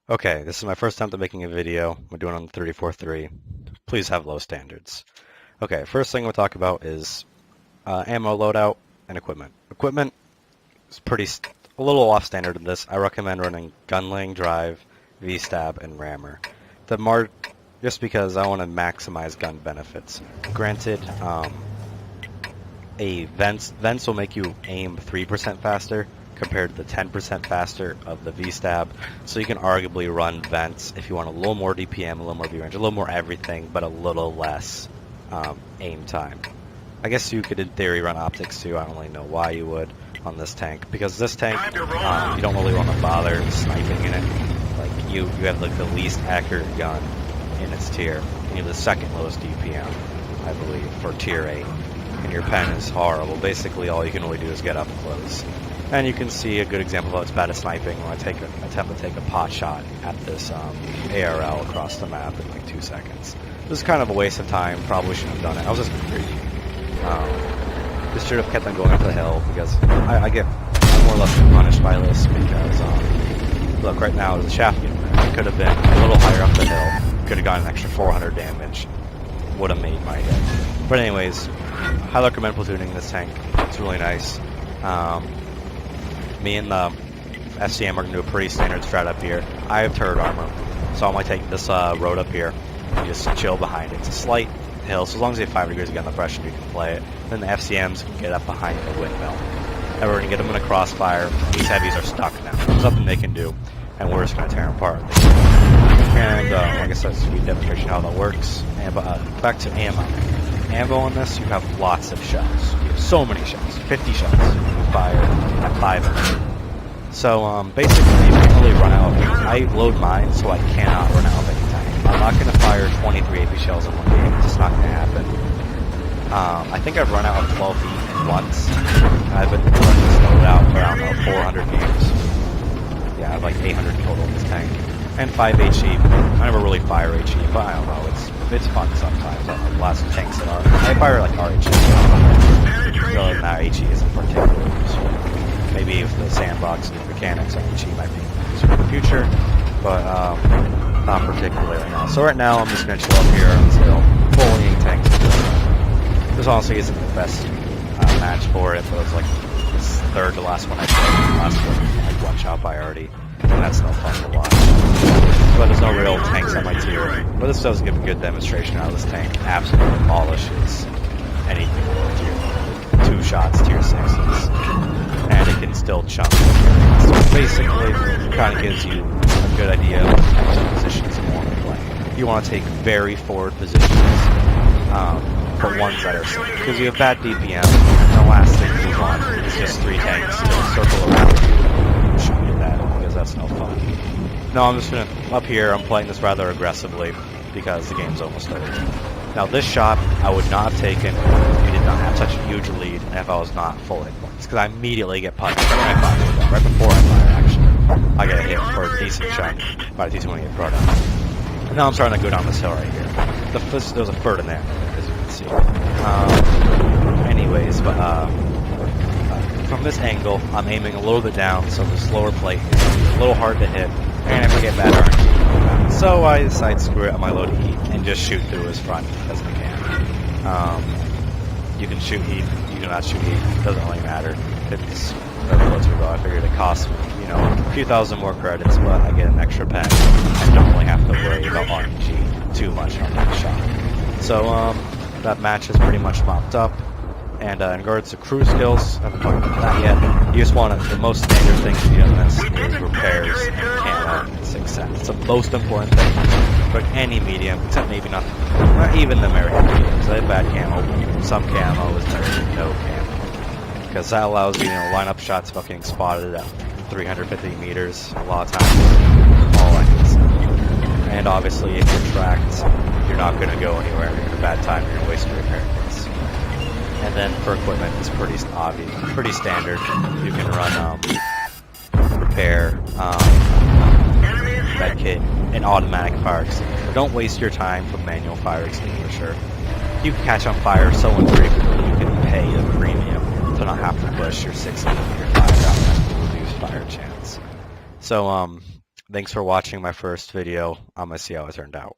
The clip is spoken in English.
Okay, this is my first attempt at making a video. We're doing it on the 34.3. Please have low standards. Okay, first thing we'll talk about is ammo loadout and equipment. Equipment is a little off standard in this. I recommend running gun laying drive, V-stab, and rammer. Just because I want to maximize gun benefits. Granted, vents will make you aim 3% faster compared to the 10% faster of the V-stab, so you can arguably run vents if you want a little more DPM, a little more V-range, a little more everything, but a little less aim time. I guess you could in theory run optics too. I don't really know why you would on this tank, because this tank you don't really want to bother sniping in it. Like you have like the least accurate gun in its tier, and you have the second lowest DPM, I believe, for tier 8, and your pen is horrible. Basically all you can really do is get up close. And you can see a good example of how it's bad at sniping when I attempt to take a pot shot at this ARL across the map in like 2 seconds. This is kind of a waste of time. Probably shouldn't have done it. I was just greedy. This should have kept them going up the hill, because I get more or less punished by this because, look, right now there's a shaft unit there. It could have been a little higher up the hill. Could have gotten an extra 400 damage. Would have made my hit. But anyways, I recommend platooning this tank. It's really nice. Me and the FCM are going to do a pretty standard strat up here. I have turret armor, so I'm going to take this road up here and just chill behind it. It's a slight hill, so as long as you have 5 degrees of gun pressure, you can play it. Then the FCMs can get up behind the windmill. And we're going to get them in a crossfire. These heavies are stuck now. There's nothing they can do, and we're just going to tear them apart. And I guess that's a sweet demonstration how that works. And back to ammo. Ammo on this, you have lots of shells. You have so many shells, 50 shells. You fire at 5 of them. So basically, you can't really run out. I load mine, so I cannot run out of any time. I'm not going to fire 23 AP shells in one game. It's just not going to happen. I think I've run out of 12 feet once. I've been running this loadout around 400 meters. Yeah, I have like 800 total in this tank. And 5 HE. I never really fire HE, but I don't know. It's fun sometimes. I don't know, lots of tanks that are. I fire like RHE. So now HE isn't particularly useful. Maybe if the sandbox and the mechanics on HE might be useful in the future, but not particularly right now. So right now I'm just going to chill up here on this hill, bullying tanks. This honestly isn't the best match for it, but it's like this third to last one I played. Last one, like one shot by already. And that's no fun to watch. But there's no real tanks at my tier. But this does give a good demonstration how this tank absolutely demolishes anything in tier 2 shots, tier 6s. And it can still chunk. So basically, it kind of gives you a good idea of what positions you want to play. You want to take very forward positions, but ones that are safe. Because you have bad DPM, and the last thing you want is just 3 tanks that circle around you and shoot at that. That's no fun. No, I'm just gonna, up here, I'm playing this rather aggressively because the game's almost over. Now this shot, I would not have taken if you did not have such a huge lead and if I was not full hit points, because I immediately get punched right before I fire, actually. I get a hit for a decent chunk by the T-20 get brought up. And now I'm starting to go down this hill right here. There's a bird in there, as you can see. Anyways, from this angle, I'm aiming a little bit down, so the slower plate is a little hard to hit, and if I get bad RNG. So I decide to screw it on my low heat and just shoot through his front as I can. You can shoot heat, you do not shoot heat, it doesn't really matter. It's relatively low. I figured it costs me, a few thousand more credits, but I get an extra pen and don't really have to worry about RNG too much on that shot. So that match is pretty much mopped up. And in regards to crew skills, I haven't talked about that yet. You just want the most standard thing to do in this is repairs and camo and success. It's the most important thing for any medium, except maybe not even the American mediums. They have bad camo. Some camo is better than no camo. Because that allows you to line up shots about getting spotted at 350 meters a lot of times. All that good stuff. And obviously, if you're tracked, you're not going to go anywhere. You're in a bad time. You're going to waste your repair kits. And then for equipment, it's pretty obvious, pretty standard. You can run repair, medkit, and automatic fire extinguisher. Don't waste your time for manual fire extinguisher. You can catch on fire so infrequently you can pay a premium to not have to push your 6 millimeter fire out and reduce fire chance. So Thanks for watching my first video. I'm gonna see how it turned out.